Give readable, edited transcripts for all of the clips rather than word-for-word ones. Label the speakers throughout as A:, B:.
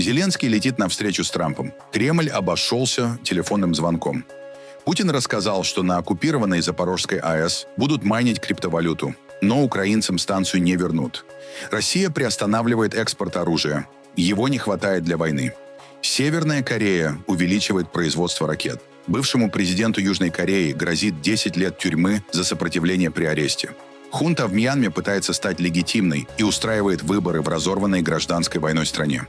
A: Зеленский летит на встречу с Трампом. Кремль обошелся телефонным звонком. Путин рассказал, что на оккупированной Запорожской АЭС будут майнить криптовалюту, но украинцам станцию не вернут. Россия приостанавливает экспорт оружия. Его не хватает для войны. Северная Корея увеличивает производство ракет. Бывшему президенту Южной Кореи грозит 10 лет тюрьмы за сопротивление при аресте. Хунта в Мьянме пытается стать легитимной и устраивает выборы в разорванной гражданской войной стране.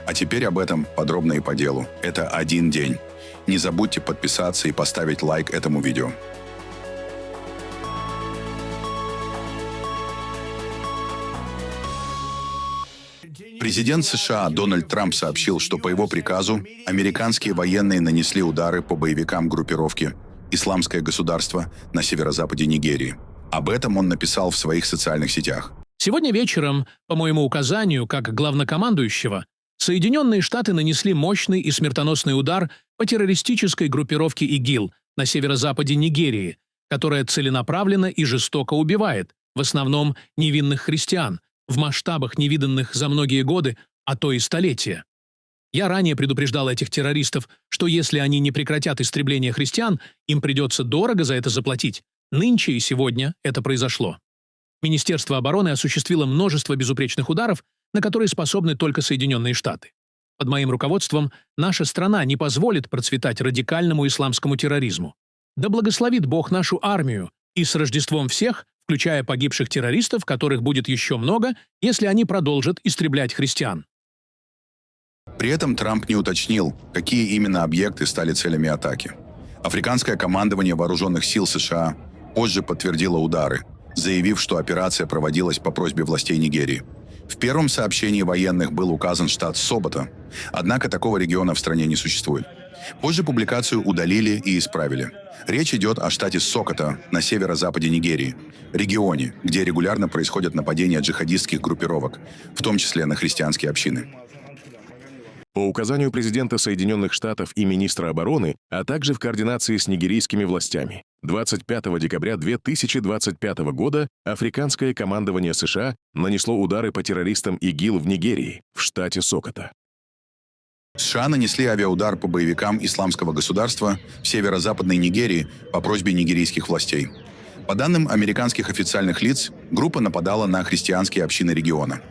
A: А теперь об этом подробно и по делу. Это один день. Не забудьте подписаться и поставить лайк этому видео. Президент США Дональд Трамп сообщил, что по его приказу американские военные нанесли удары по боевикам группировки «Исламское государство» на северо-западе Нигерии. Об этом он написал в своих социальных сетях.
B: Сегодня вечером, по моему указанию, как главнокомандующего, Соединенные Штаты нанесли мощный и смертоносный удар по террористической группировке ИГИЛ на северо-западе Нигерии, которая целенаправленно и жестоко убивает, в основном, невинных христиан, в масштабах, невиданных за многие годы, а то и столетия. Я ранее предупреждал этих террористов, что если они не прекратят истребление христиан, им придется дорого за это заплатить. Нынче и сегодня это произошло. Министерство обороны осуществило множество безупречных ударов, на которые способны только Соединенные Штаты. Под моим руководством наша страна не позволит процветать радикальному исламскому терроризму. Да благословит Бог нашу армию, и с Рождеством всех, включая погибших террористов, которых будет еще много, если они продолжат истреблять христиан.
A: При этом Трамп не уточнил, какие именно объекты стали целями атаки. Африканское командование вооруженных сил США позже подтвердило удары, заявив, что операция проводилась по просьбе властей Нигерии. В первом сообщении военных был указан штат Собота, однако такого региона в стране не существует. Позже публикацию удалили и исправили. Речь идет о штате Сокото на северо-западе Нигерии, регионе, где регулярно происходят нападения джихадистских группировок, в том числе на христианские общины.
C: По указанию президента Соединенных Штатов и министра обороны, а также в координации с нигерийскими властями, 25 декабря 2025 года Африканское командование США нанесло удары по террористам ИГИЛ в Нигерии, в штате Сокото.
A: США нанесли авиаудар по боевикам Исламского государства в северо-западной Нигерии по просьбе нигерийских властей. По данным американских официальных лиц, группа нападала на христианские общины региона.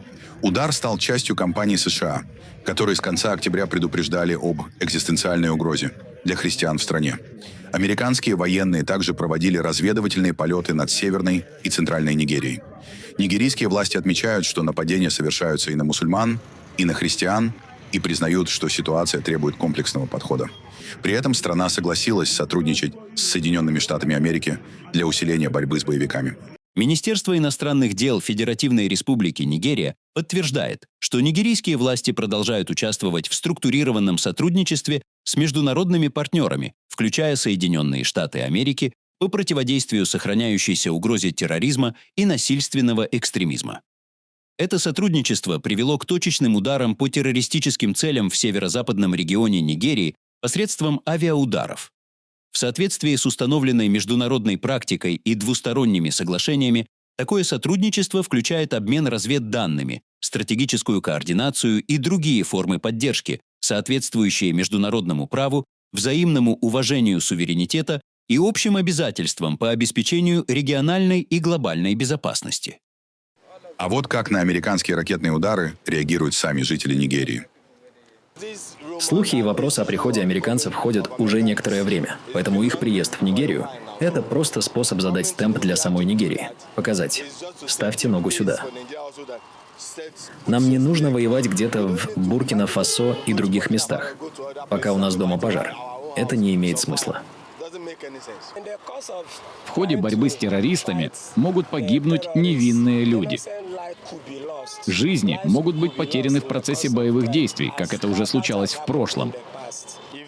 A: Удар стал частью кампании США, которые с конца октября предупреждали об экзистенциальной угрозе для христиан в стране. Американские военные также проводили разведывательные полеты над Северной и Центральной Нигерией. Нигерийские власти отмечают, что нападения совершаются и на мусульман, и на христиан, и признают, что ситуация требует комплексного подхода. При этом страна согласилась сотрудничать с Соединенными Штатами Америки для усиления борьбы с боевиками.
D: Министерство иностранных дел Федеративной Республики Нигерия подтверждает, что нигерийские власти продолжают участвовать в структурированном сотрудничестве с международными партнерами, включая Соединенные Штаты Америки, по противодействию сохраняющейся угрозе терроризма и насильственного экстремизма. Это сотрудничество привело к точечным ударам по террористическим целям в северо-западном регионе Нигерии посредством авиаударов. В соответствии с установленной международной практикой и двусторонними соглашениями, такое сотрудничество включает обмен разведданными, стратегическую координацию и другие формы поддержки, соответствующие международному праву, взаимному уважению суверенитета и общим обязательствам по обеспечению региональной и глобальной безопасности.
A: А вот как на американские ракетные удары реагируют сами жители Нигерии.
E: Слухи и вопросы о приходе американцев ходят уже некоторое время, поэтому их приезд в Нигерию – это просто способ задать темп для самой Нигерии. Показать – ставьте ногу сюда. Нам не нужно воевать где-то в Буркина-Фасо и других местах, пока у нас дома пожар. Это не имеет смысла.
F: В ходе борьбы с террористами могут погибнуть невинные люди. Жизни могут быть потеряны в процессе боевых действий, как это уже случалось в прошлом.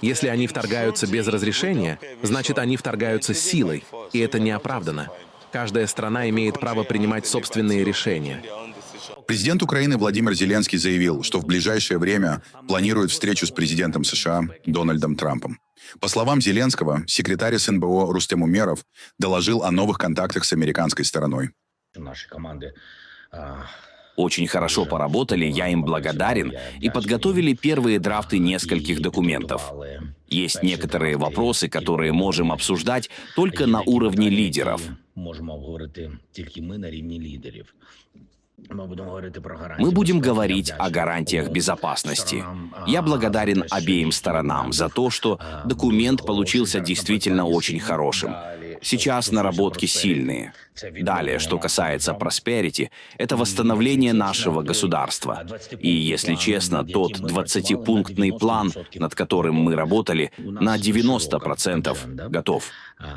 G: Если они вторгаются без разрешения, значит, они вторгаются силой, и это неоправданно. Каждая страна имеет право принимать собственные решения.
A: Президент Украины Владимир Зеленский заявил, что в ближайшее время планирует встречу с президентом США Дональдом Трампом. По словам Зеленского, секретарь СНБО Рустем Умеров доложил о новых контактах с американской стороной.
H: Наши команды очень хорошо поработали, я им благодарен, и подготовили первые драфты нескольких документов. Есть некоторые вопросы, которые можем обсуждать только на уровне лидеров. Мы будем говорить о гарантиях безопасности. Я благодарен обеим сторонам за то, что документ получился действительно очень хорошим. Сейчас наработки сильные. Далее, что касается Prosperity, это восстановление нашего государства. И, если честно, тот 20-пунктный план, над которым мы работали, на 90% готов.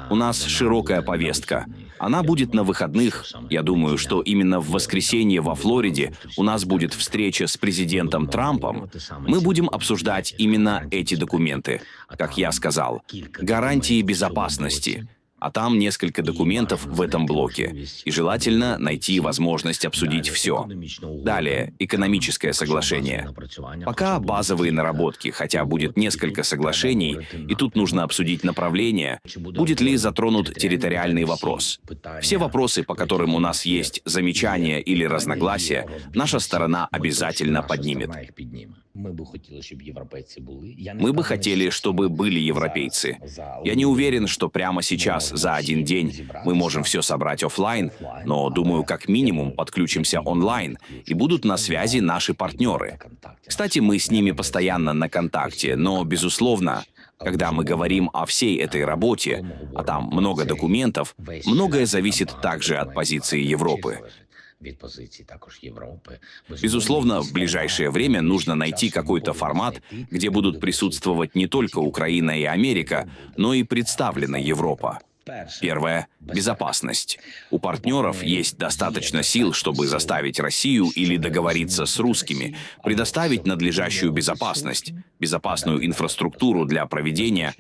H: У нас широкая повестка. Она будет на выходных. Я думаю, что именно в воскресенье во Флориде у нас будет встреча с президентом Трампом. Мы будем обсуждать именно эти документы. Как я сказал, гарантии безопасности. А там несколько документов в этом блоке. И желательно найти возможность обсудить все. Далее, экономическое соглашение. Пока базовые наработки, хотя будет несколько соглашений, и тут нужно обсудить направление, будет ли затронут территориальный вопрос. Все вопросы, по которым у нас есть замечания или разногласия, наша сторона обязательно поднимет. Мы бы хотели, чтобы были европейцы. Я не уверен, что прямо сейчас, за один день, мы можем все собрать офлайн, но, думаю, как минимум подключимся онлайн, и будут на связи наши партнеры. Кстати, мы с ними постоянно на контакте, но, безусловно, когда мы говорим о всей этой работе, а там много документов, многое зависит также от позиции Европы. Безусловно, в ближайшее время нужно найти какой-то формат, где будут присутствовать не только Украина и Америка, но и представлена Европа. Первое – безопасность. У партнеров есть достаточно сил, чтобы заставить Россию или договориться с русскими, предоставить надлежащую безопасность, безопасную инфраструктуру для проведения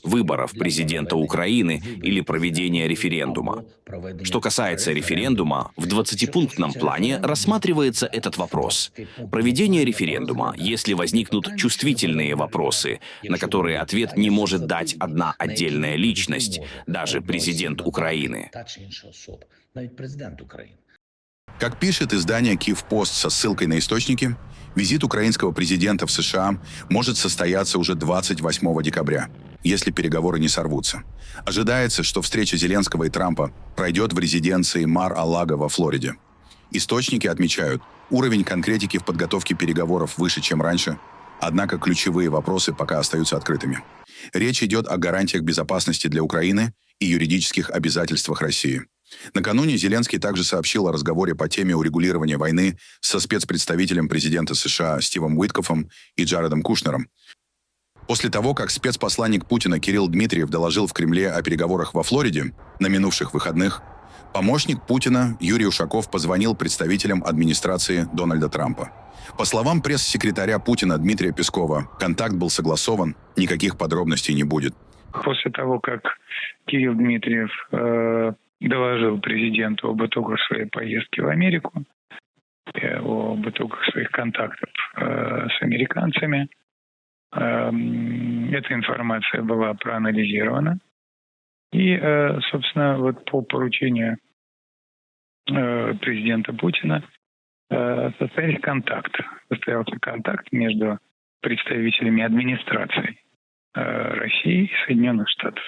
H: выборов президента Украины или проведения референдума. Что касается референдума, в 20-пунктном плане рассматривается этот вопрос. Проведение референдума, если возникнут чувствительные вопросы, на которые ответ не может дать одна отдельная личность, даже президент Украины.
A: Как пишет издание «Киевпост» со ссылкой на источники, визит украинского президента в США может состояться уже 28 декабря, если переговоры не сорвутся. Ожидается, что встреча Зеленского и Трампа пройдет в резиденции Мар-а-Лаго во Флориде. Источники отмечают, уровень конкретики в подготовке переговоров выше, чем раньше, однако ключевые вопросы пока остаются открытыми. Речь идет о гарантиях безопасности для Украины и юридических обязательствах России. Накануне Зеленский также сообщил о разговоре по теме урегулирования войны со спецпредставителем президента США Стивом Уиткофом и Джаредом Кушнером. После того, как спецпосланник Путина Кирилл Дмитриев доложил в Кремле о переговорах во Флориде на минувших выходных, помощник Путина Юрий Ушаков позвонил представителям администрации Дональда Трампа. По словам пресс-секретаря Путина Дмитрия Пескова, контакт был согласован, никаких подробностей не будет.
I: После того, как Кирилл Дмитриев доложил президенту об итогах своей поездки в Америку, об итогах своих контактов с американцами, эта информация была проанализирована. И, собственно, вот по поручению президента Путина состоялся контакт между представителями администрации России и Соединенных Штатов.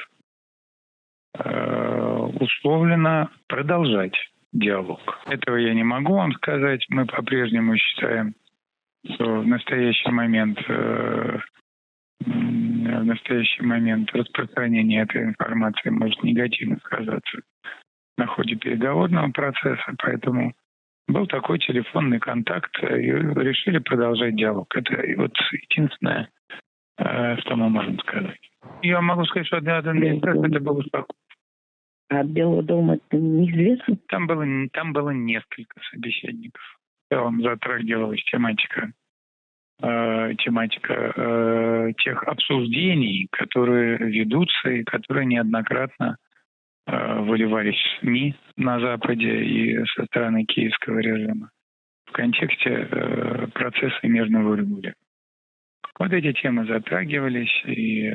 I: Условлено продолжать диалог. Этого я не могу вам сказать. Мы по-прежнему считаем, что в настоящий момент распространение этой информации может негативно сказаться на ходе переговорного процесса, поэтому был такой телефонный контакт, и решили продолжать диалог. Это вот единственное, что мы можем сказать. Я могу сказать, что для администрации это было спокойно.
J: А от Белого дома это неизвестно?
I: Там было несколько собеседников. В целом затрагивалась тематика тех обсуждений, которые ведутся и которые неоднократно выливались в СМИ на Западе и со стороны киевского режима в контексте процесса мирного урегулирования. Вот эти темы затрагивались, и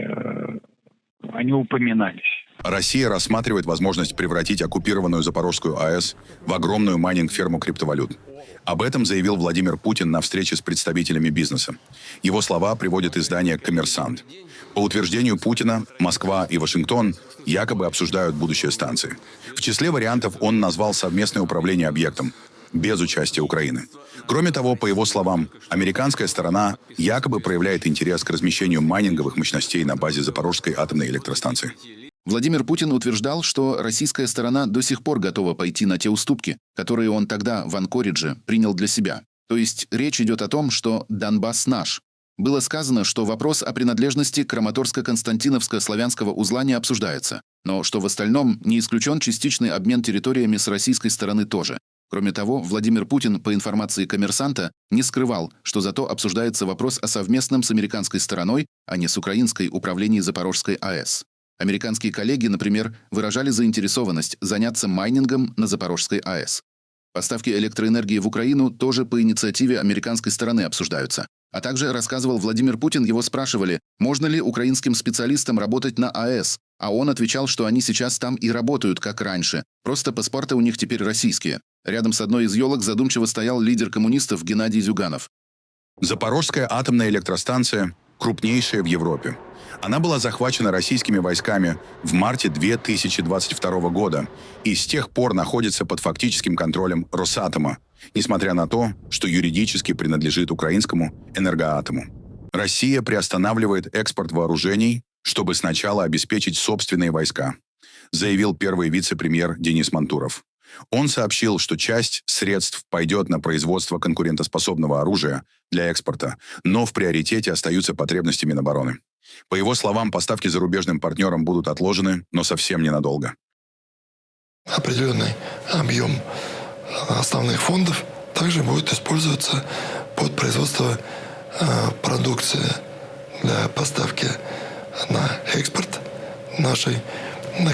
I: они упоминались.
A: Россия рассматривает возможность превратить оккупированную Запорожскую АЭС в огромную майнинг-ферму криптовалют. Об этом заявил Владимир Путин на встрече с представителями бизнеса. Его слова приводит издание «Коммерсант». По утверждению Путина, Москва и Вашингтон якобы обсуждают будущее станции. В числе вариантов он назвал совместное управление объектом, без участия Украины. Кроме того, по его словам, американская сторона якобы проявляет интерес к размещению майнинговых мощностей на базе Запорожской атомной электростанции.
K: Владимир Путин утверждал, что российская сторона до сих пор готова пойти на те уступки, которые он тогда в Анкоридже принял для себя. То есть речь идет о том, что Донбасс наш. Было сказано, что вопрос о принадлежности Краматорско-Константиновско-Славянского узла не обсуждается, но что в остальном не исключен частичный обмен территориями с российской стороны тоже. Кроме того, Владимир Путин, по информации «Коммерсанта», не скрывал, что зато обсуждается вопрос о совместном с американской стороной, а не с украинской, управлении Запорожской АЭС. Американские коллеги, например, выражали заинтересованность заняться майнингом на Запорожской АЭС. Поставки электроэнергии в Украину тоже по инициативе американской стороны обсуждаются. А также, рассказывал Владимир Путин, его спрашивали, можно ли украинским специалистам работать на АЭС, а он отвечал, что они сейчас там и работают, как раньше, просто паспорты у них теперь российские. Рядом с одной из елок задумчиво стоял лидер коммунистов Геннадий Зюганов.
A: Запорожская атомная электростанция – крупнейшая в Европе. Она была захвачена российскими войсками в марте 2022 года и с тех пор находится под фактическим контролем Росатома, несмотря на то, что юридически принадлежит украинскому Энергоатому. Россия приостанавливает экспорт вооружений, чтобы сначала обеспечить собственные войска, заявил первый вице-премьер Денис Мантуров. Он сообщил, что часть средств пойдет на производство конкурентоспособного оружия для экспорта, но в приоритете остаются потребности Минобороны. По его словам, поставки зарубежным партнерам будут отложены, но совсем ненадолго.
L: Определенный объем основных фондов также будет использоваться под производство продукции для поставки на экспорт нашей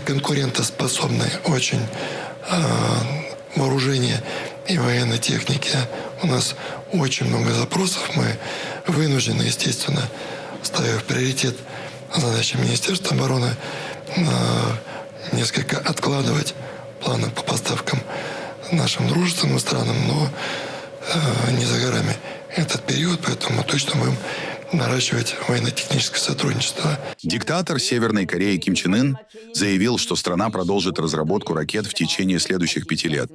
L: конкурентоспособной очень вооружения и военной техники. У нас очень много запросов. Мы вынуждены, естественно, ставя в приоритет задачи Министерства обороны, несколько откладывать планы по поставкам нашим дружественным странам, но не за горами этот период, поэтому мы точно будем наращивать военно-техническое сотрудничество.
A: Диктатор Северной Кореи Ким Чен Ын заявил, что страна продолжит разработку ракет в течение следующих 5 лет.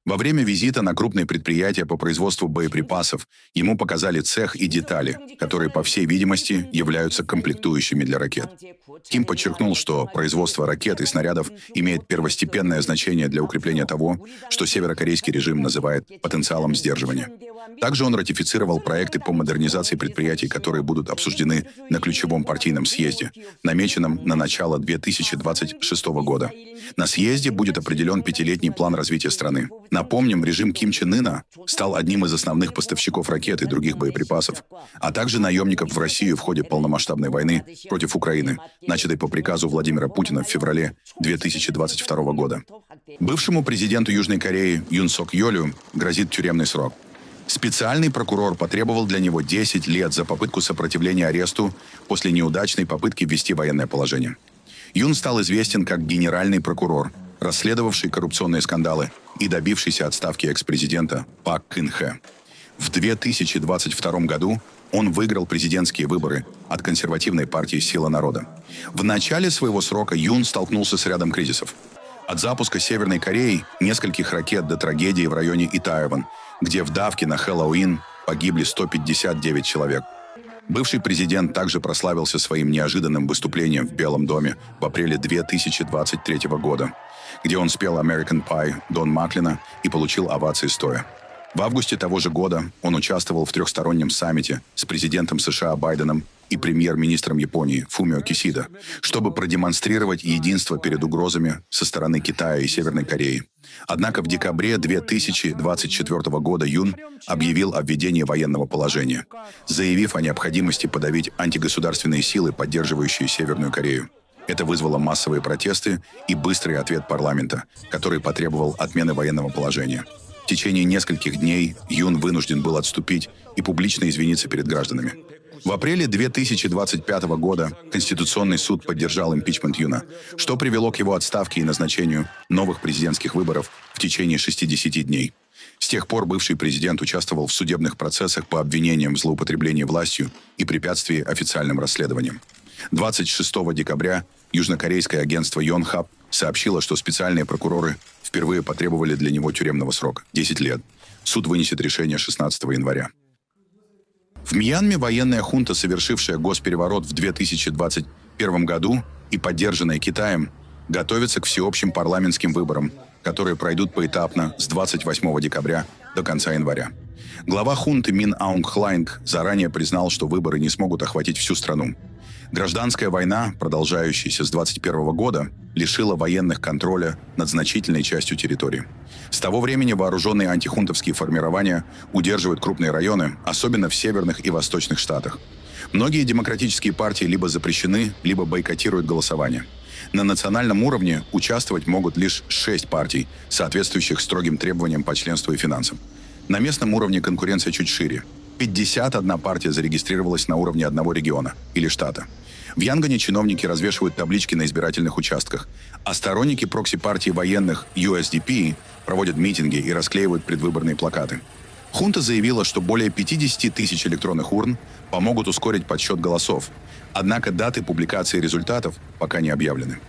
A: Во время визита на крупные предприятия по производству боеприпасов ему показали цех и детали, которые, по всей видимости, являются комплектующими для ракет. Ким подчеркнул, что производство ракет и снарядов имеет первостепенное значение для укрепления того, что северокорейский режим называет потенциалом сдерживания. Также он ратифицировал проекты по модернизации предприятий, которые будут обсуждены на ключевом партийном съезде, намеченном на начало 2026 года. На съезде будет определен 5-летний план развития страны. Напомним, режим Ким Чен Ына стал одним из основных поставщиков ракет и других боеприпасов, а также наемников в Россию в ходе полномасштабной войны против Украины, начатой по приказу Владимира Путина в феврале 2022 года. Бывшему президенту Южной Кореи Юн Сок Йолю грозит тюремный срок. Специальный прокурор потребовал для него 10 лет за попытку сопротивления аресту после неудачной попытки ввести военное положение. Юн стал известен как генеральный прокурор, расследовавший коррупционные скандалы и добившийся отставки экс-президента Пак Кын Хэ. В 2022 году он выиграл президентские выборы от консервативной партии «Сила народа». В начале своего срока Юн столкнулся с рядом кризисов. От запуска Северной Кореи нескольких ракет до трагедии в районе Итайван, где в давке на Хэллоуин погибли 159 человек. Бывший президент также прославился своим неожиданным выступлением в Белом доме в апреле 2023 года, где он спел «American Pie» Дон Маклина и получил овации стоя. В августе того же года он участвовал в трехстороннем саммите с президентом США Байденом и премьер-министром Японии Фумио Кисидо, чтобы продемонстрировать единство перед угрозами со стороны Китая и Северной Кореи. Однако в декабре 2024 года Юн объявил о введении военного положения, заявив о необходимости подавить антигосударственные силы, поддерживающие Северную Корею. Это вызвало массовые протесты и быстрый ответ парламента, который потребовал отмены военного положения. В течение нескольких дней Юн вынужден был отступить и публично извиниться перед гражданами. В апреле 2025 года Конституционный суд поддержал импичмент Юна, что привело к его отставке и назначению новых президентских выборов в течение 60 дней. С тех пор бывший президент участвовал в судебных процессах по обвинениям в злоупотреблении властью и препятствии официальным расследованиям. 26 декабря южнокорейское агентство Yonhap сообщило, что специальные прокуроры впервые потребовали для него тюремного срока – 10 лет. Суд вынесет решение 16 января. В Мьянме военная хунта, совершившая госпереворот в 2021 году и поддержанная Китаем, готовится к всеобщим парламентским выборам, которые пройдут поэтапно с 28 декабря до конца января. Глава хунты Мин Аунг Хлайнг заранее признал, что выборы не смогут охватить всю страну. Гражданская война, продолжающаяся с 2021 года, лишила военных контроля над значительной частью территории. С того времени вооруженные антихунтовские формирования удерживают крупные районы, особенно в северных и восточных штатах. Многие демократические партии либо запрещены, либо бойкотируют голосование. На национальном уровне участвовать могут лишь 6 партий, соответствующих строгим требованиям по членству и финансам. На местном уровне конкуренция чуть шире. 51 партия зарегистрировалась на уровне одного региона или штата. В Янгоне чиновники развешивают таблички на избирательных участках, а сторонники прокси-партии военных USDP проводят митинги и расклеивают предвыборные плакаты. Хунта заявила, что более 50 тысяч электронных урн помогут ускорить подсчет голосов, однако даты публикации результатов пока не объявлены.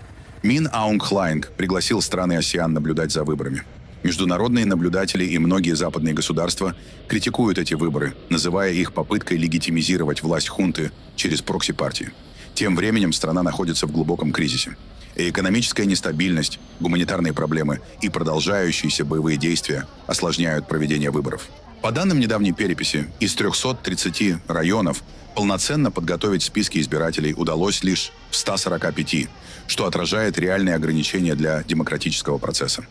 A: Мин Аунг Хлайнг пригласил страны АСЕАН наблюдать за выборами. Международные наблюдатели и многие западные государства критикуют эти выборы, называя их попыткой легитимизировать власть хунты через прокси-партии. Тем временем страна находится в глубоком кризисе. И экономическая нестабильность, гуманитарные проблемы и продолжающиеся боевые действия осложняют проведение выборов. По данным недавней переписи, из 330 районов полноценно подготовить списки избирателей удалось лишь в 145, что отражает реальные ограничения для демократического процесса.